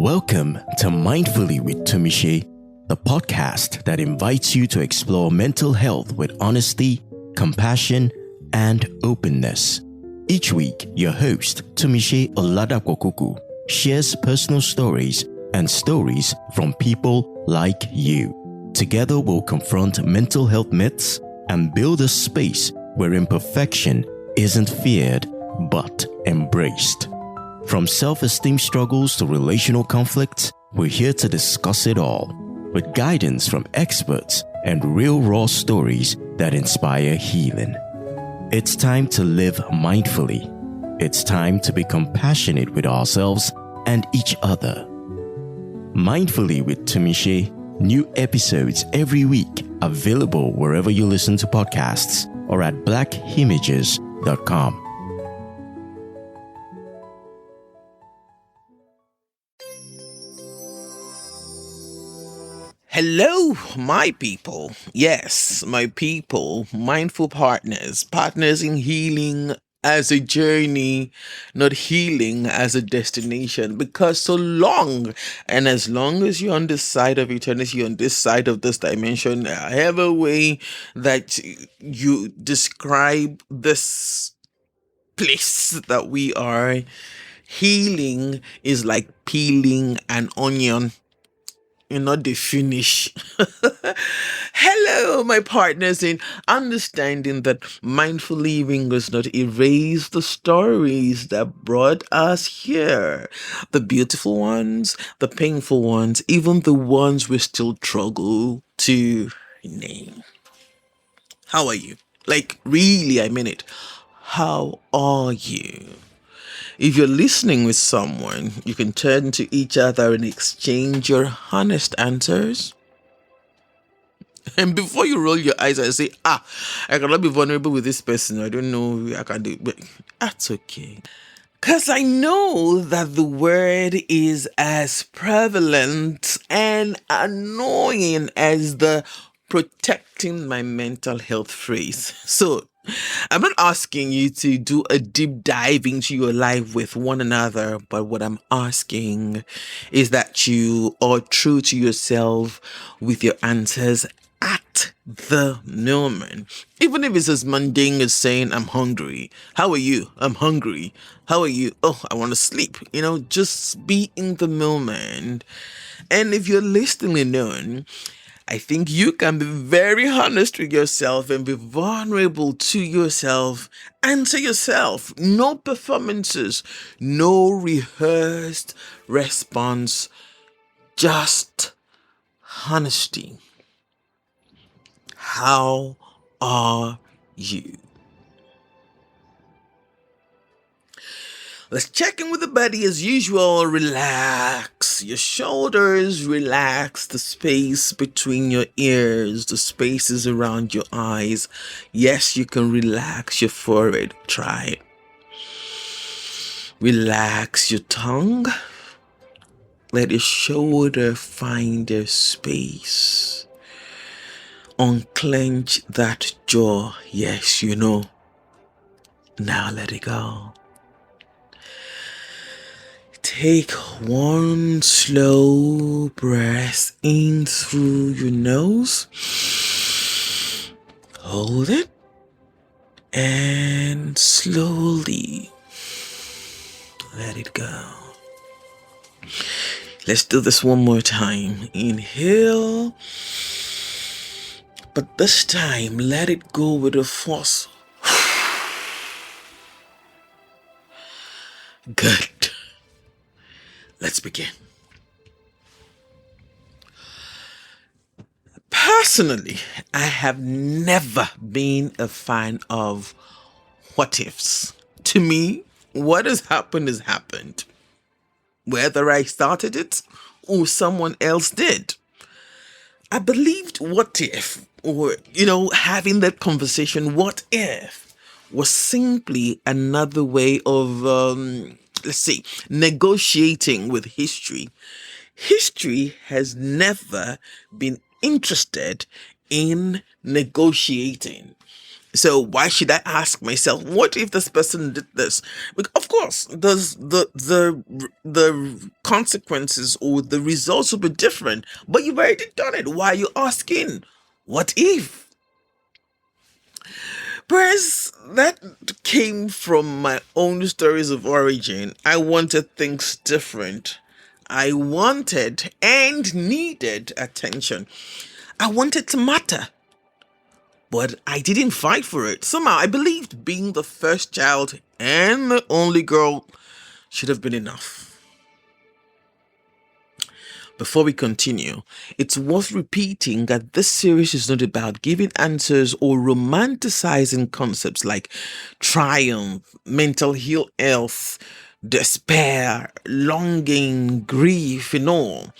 Welcome to Mindfully with Tumishe, the podcast that invites you to explore mental health with honesty, compassion, and openness. Each week, your host, Tumishe Oladapokuku, shares personal stories and stories from people like you. Together, we'll confront mental health myths and build a space where imperfection isn't feared but embraced. From self-esteem struggles to relational conflicts, we're here to discuss it all, with guidance from experts and real raw stories that inspire healing. It's time to live mindfully. It's time to be compassionate with ourselves and each other. Mindfully with Tumishe, new episodes every week, available wherever you listen to podcasts or at blackimages.com. Hello, my people. Yes, my people, mindful partners in healing as a journey, not healing as a destination. Because so long, and as long as you're on this side of eternity, on this side of this dimension, however way that you describe this place that we are, healing is like peeling an onion. You're not the finish. Hello, my partners in understanding that mindful living does not erase the stories that brought us here. The beautiful ones, the painful ones, even the ones we still struggle to name. How are you? Like, really, I mean it. How are you? If you're listening with someone, you can turn to each other and exchange your honest answers. And before you roll your eyes and say, I cannot be vulnerable with this person. I don't know I can do it. But that's okay. Because I know that the word is as prevalent and annoying as the protecting my mental health phrase. So, I'm not asking you to do a deep dive into your life with one another, but what I'm asking is that you are true to yourself with your answers at the moment. Even if it's as mundane as saying, I'm hungry. How are you? I'm hungry. How are you? Oh, I want to sleep. Just be in the moment. And if you're listening alone, I think you can be very honest with yourself and be vulnerable to yourself and to yourself. No performances, no rehearsed response, just honesty. How are you? Let's check in with the body as usual. Relax your shoulders, relax the space between your ears, the spaces around your eyes. Yes, you can relax your forehead. Try it. Relax your tongue. Let your shoulder find a space. Unclench that jaw. Yes, you know. Now let it go. Take one slow breath in through your nose. Hold it. And slowly let it go. Let's do this one more time. Inhale. But this time, let it go with a force. Good. Let's begin. Personally, I have never been a fan of what ifs. To me, what has happened has happened. Whether I started it or someone else did. I believed what if, or, having that conversation, what if, was simply another way of, negotiating with history. History has never been interested in negotiating. So why should I ask myself, what if this person did this? Of course, the consequences or the results will be different, but you've already done it. Why are you asking? What if? Whereas that came from my own stories of origin. I wanted things different. I wanted and needed attention. I wanted to matter. But I didn't fight for it. Somehow I believed being the first child and the only girl should have been enough. Before we continue, it's worth repeating that this series is not about giving answers or romanticizing concepts like triumph, mental health, despair, longing, grief, and all.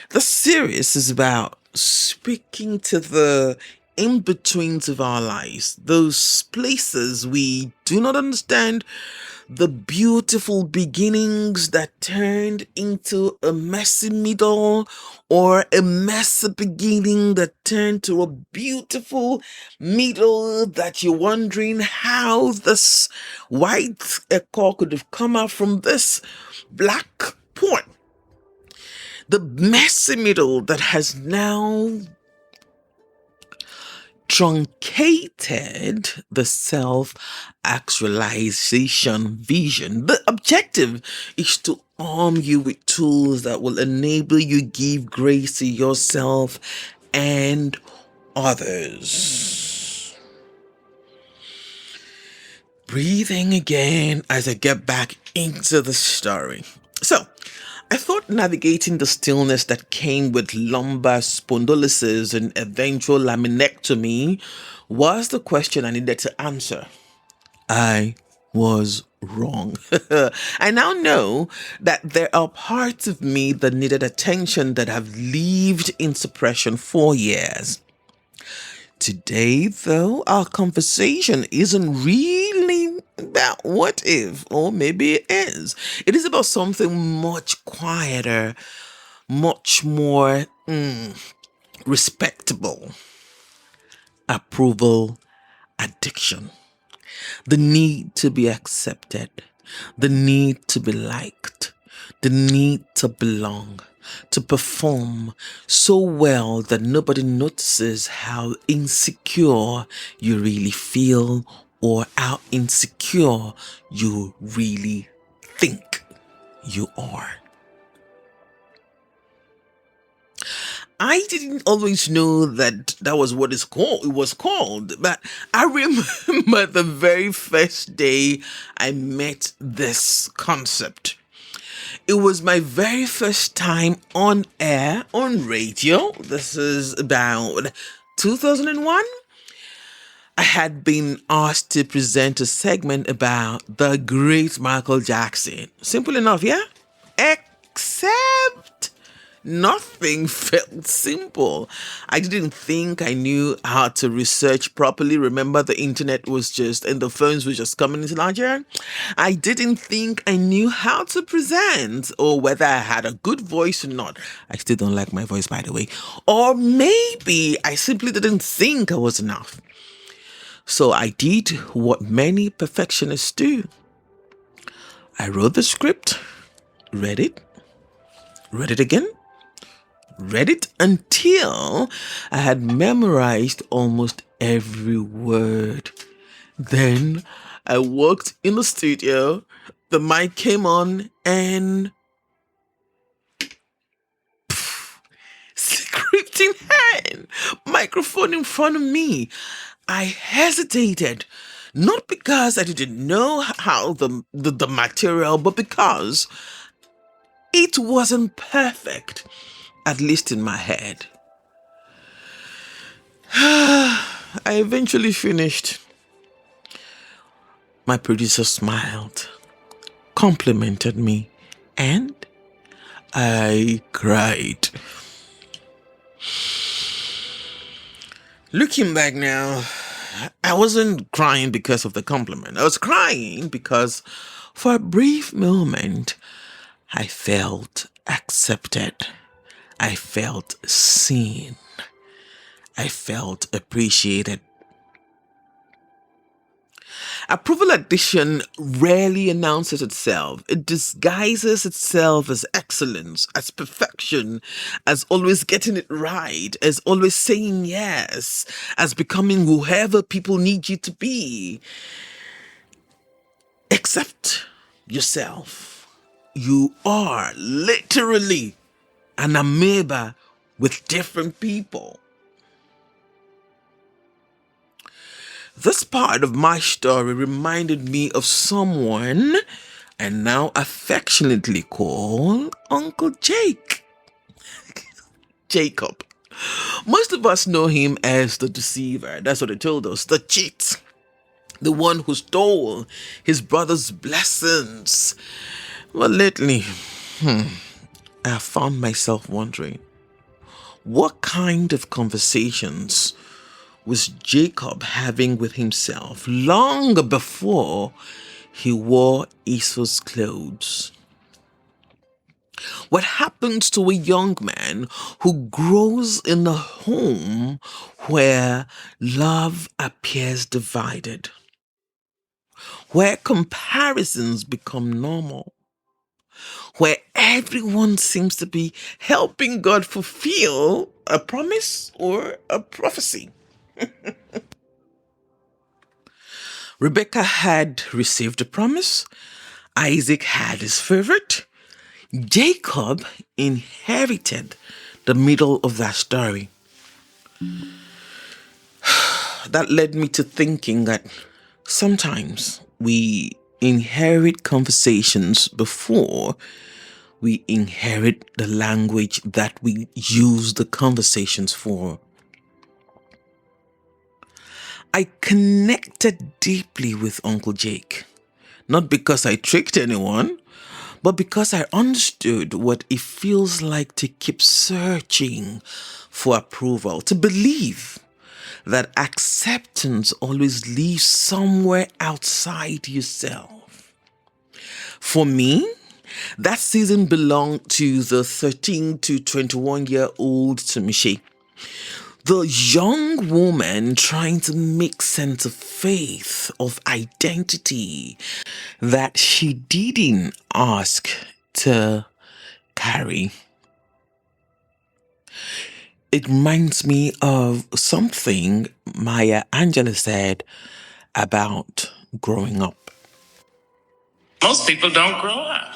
The series is about speaking to the in betweens of our lives, those places we do not understand, the beautiful beginnings that turned into a messy middle, or a messy beginning that turned to a beautiful middle that you're wondering how this white echo could have come out from this black point. The messy middle that has now truncated the self actualization vision. The objective is to arm you with tools that will enable you give grace to yourself and others. Breathing again as I get back into the story. So, I thought navigating the stillness that came with lumbar spondylosis and eventual laminectomy was the question I needed to answer. I was wrong. I now know that there are parts of me that needed attention that have lived in suppression for years. Today, though, our conversation isn't really about what if, or maybe it is. It is about something much quieter, much more respectable. Approval addiction. The need to be accepted, the need to be liked, the need to belong, to perform so well that nobody notices how insecure you really feel or how insecure you really think you are. I didn't always know that that was what it was called, but I remember the very first day I met this concept. It was my very first time on air, on radio. This is about 2001. I had been asked to present a segment about the great Michael Jackson. Simple enough, yeah? Except nothing felt simple. I didn't think I knew how to research properly. Remember, the internet was just, and the phones were just coming into Nigeria. I didn't think I knew how to present or whether I had a good voice or not. I still don't like my voice, by the way. Or maybe I simply didn't think I was enough. So I did what many perfectionists do. I wrote the script, read it again, read it until I had memorized almost every word. Then I walked in the studio, the mic came on, and script in hand, microphone in front of me. I hesitated, not because I didn't know how the material, but because it wasn't perfect, at least in my head. I eventually finished. My producer smiled, complimented me, and I cried. Looking back now, I wasn't crying because of the compliment. I was crying because for a brief moment, I felt accepted. I felt seen. I felt appreciated. Approval addiction rarely announces itself. It disguises itself as excellence, as perfection, as always getting it right, as always saying yes, as becoming whoever people need you to be. Accept yourself. You are literally an amoeba with different people. This part of my story reminded me of someone I now affectionately call Uncle Jake. Jacob. Most of us know him as the deceiver. That's what they told us. The cheat. The one who stole his brother's blessings. Well, lately, I found myself wondering, what kind of conversations was Jacob having with himself long before he wore Esau's clothes? What happens to a young man who grows in a home where love appears divided, where comparisons become normal, where everyone seems to be helping God fulfill a promise or a prophecy? Rebecca had received a promise. Isaac had his favorite. Jacob inherited the middle of that story. That led me to thinking that sometimes we inherit conversations before we inherit the language that we use the conversations for. I connected deeply with Uncle Jake, not because I tricked anyone, but because I understood what it feels like to keep searching for approval, to believe that acceptance always lives somewhere outside yourself. For me, that season belonged to the 13 to 21-year-old Tamishe, the young woman trying to make sense of faith, of identity that she didn't ask to carry. It reminds me of something Maya Angelou said about growing up. Most people don't grow up.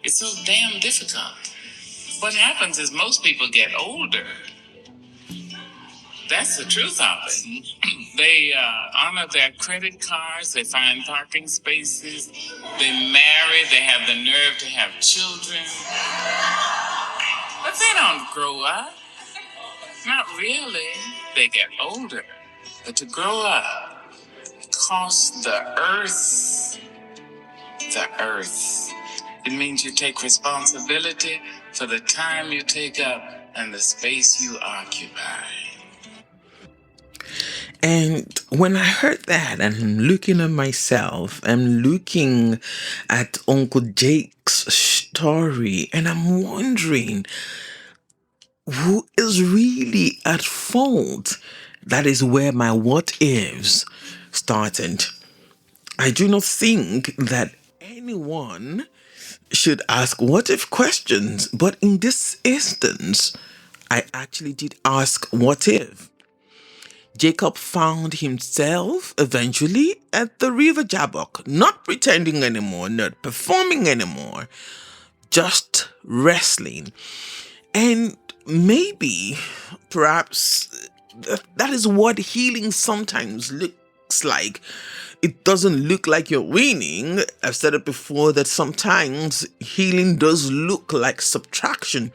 It's so damn difficult. What happens is most people get older. That's the truth of it. They honor their credit cards, they find parking spaces, they marry, they have the nerve to have children. But they don't grow up. Not really. They get older. But to grow up costs the earth. It means you take responsibility for the time you take up and the space you occupy. And when I heard that, and I'm looking at myself, I'm looking at Uncle Jake's story, and I'm wondering who is really at fault. That is where my what ifs started. I do not think that anyone should ask what if questions, but in this instance, I actually did ask what if. Jacob found himself eventually at the river Jabbok, not pretending anymore, not performing anymore, just wrestling. And maybe, perhaps, that is what healing sometimes looks like. It doesn't look like you're winning. I've said it before that sometimes healing does look like subtraction.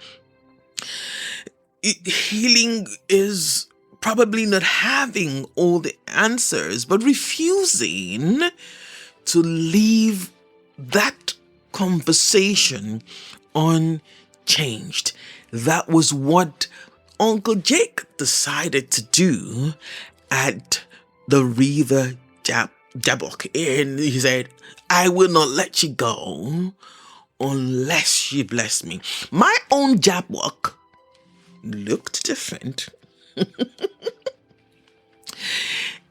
Healing is probably not having all the answers, but refusing to leave that conversation unchanged. That was what Uncle Jake decided to do at the river Jabbok. And he said, I will not let you go unless you bless me. My own Jabbok looked different.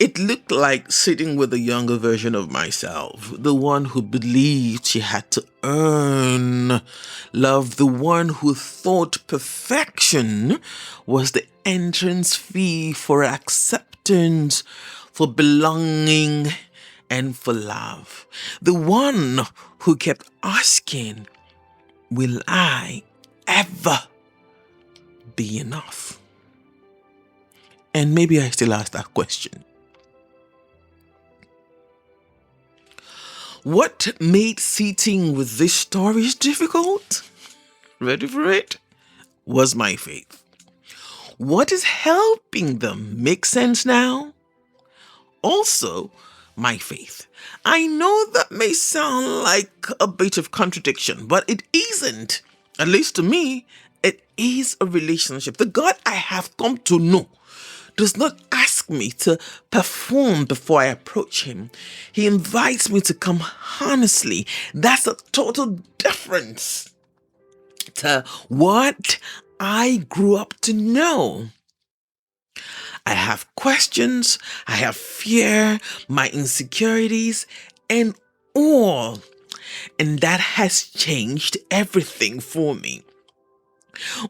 It looked like sitting with a younger version of myself, the one who believed she had to earn love, the one who thought perfection was the entrance fee for acceptance, for belonging, and for love. The one who kept asking, will I ever be enough? And maybe I still ask that question. What made sitting with these stories difficult? Ready for it? Was my faith. What is helping them make sense now? Also, my faith. I know that may sound like a bit of contradiction, but it isn't. At least to me, it is a relationship. The God I have come to know does not ask me to perform before I approach him. He invites me to come honestly. That's a total difference to what I grew up to know. I have questions, I have fear, my insecurities, and all. And that has changed everything for me.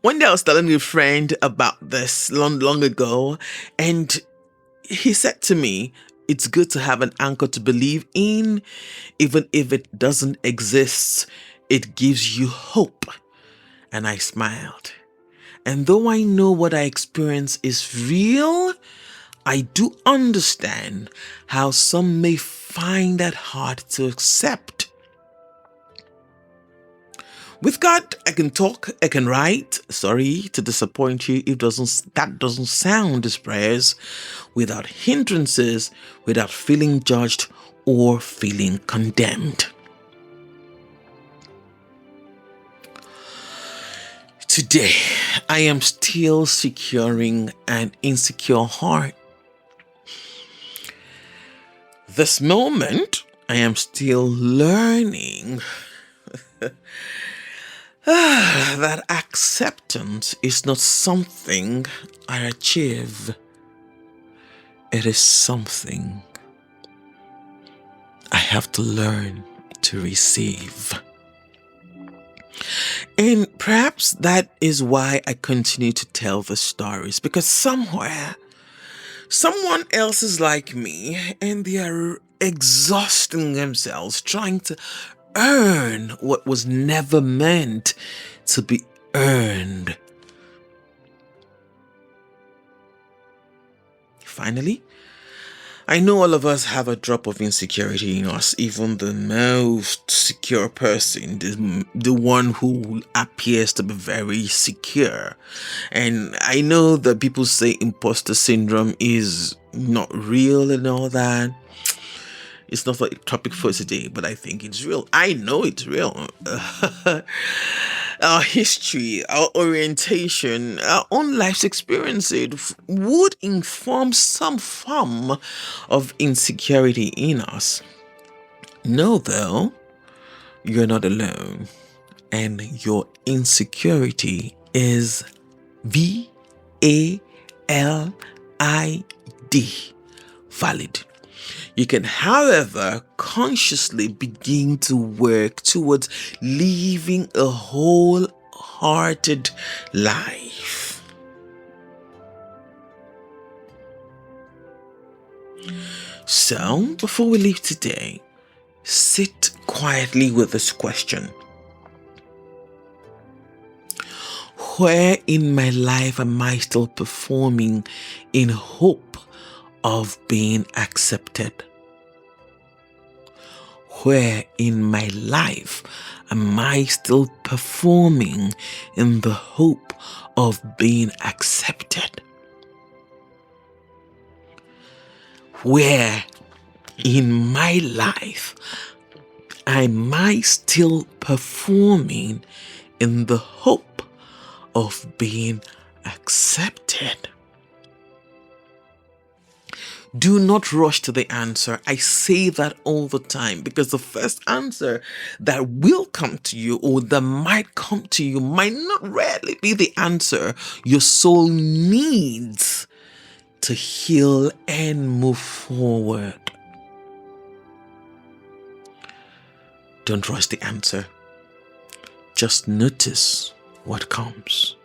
One day I was telling a friend about this long ago, and he said to me, it's good to have an anchor to believe in, even if it doesn't exist, it gives you hope. And I smiled. And though I know what I experience is real, I do understand how some may find that hard to accept. With God, I can talk, I can write. Sorry to disappoint you if that doesn't sound as prayers, without hindrances, without feeling judged or feeling condemned. Today, I am still securing an insecure heart. This moment, I am still learning that acceptance is not something I achieve. It is something I have to learn to receive. And perhaps that is why I continue to tell the stories, because somewhere, someone else is like me and they are exhausting themselves trying to earn what was never meant to be earned. Finally, I know all of us have a drop of insecurity in us, even the most secure person, the one who appears to be very secure. And I know that people say imposter syndrome is not real and all that. It's not a topic for today, but I think it's real. I know it's real. Our history, our orientation, our own life's experiences would inform some form of insecurity in us. Know though, you're not alone, and your insecurity is VALID, valid. You can, however, consciously begin to work towards living a wholehearted life. So, before we leave today, sit quietly with this question. Where in my life am I still performing in hope of being accepted? Where in my life am I still performing in the hope of being accepted? Where in my life am I still performing in the hope of being accepted? Do not rush to the answer. I say that all the time because the first answer that will come to you or that might come to you might not really be the answer your soul needs to heal and move forward. Don't rush the answer. Just notice what comes.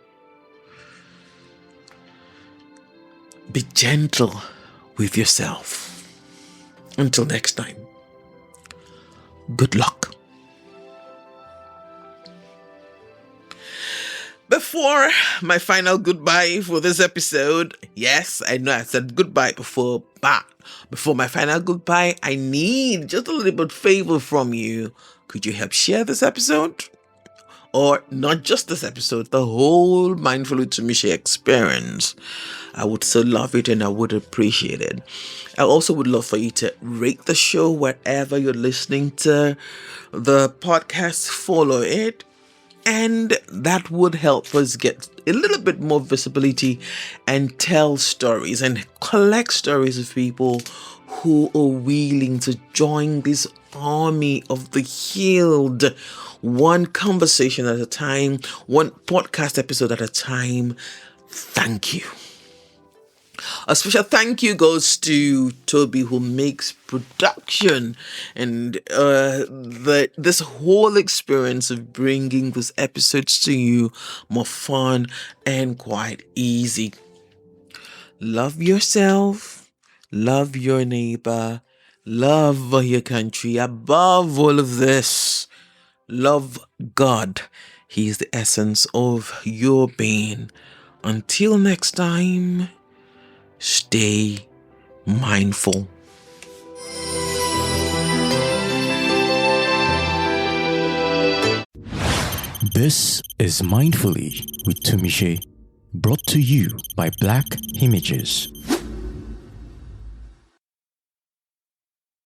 Be gentle with yourself. Until next time, good luck. Before my final goodbye for this episode, yes, I know I said goodbye before, but before my final goodbye, I need just a little bit favor from you. Could you help share this episode? Or not just this episode, the whole Mindful with Tumishe experience. I would so love it and I would appreciate it. I also would love for you to rate the show wherever you're listening to the podcast, follow it. And that would help us get a little bit more visibility and tell stories and collect stories of people who are willing to join this army of the healed, one conversation at a time, one podcast episode at a time. Thank you. A special thank you goes to Toby, who makes production and this whole experience of bringing these episodes to you more fun and quite easy. Love yourself, love your neighbor, love your country. Above all of this, love God. He is the essence of your being. Until next time, stay mindful. This is Mindfully with Tumishe, brought to you by Black Images.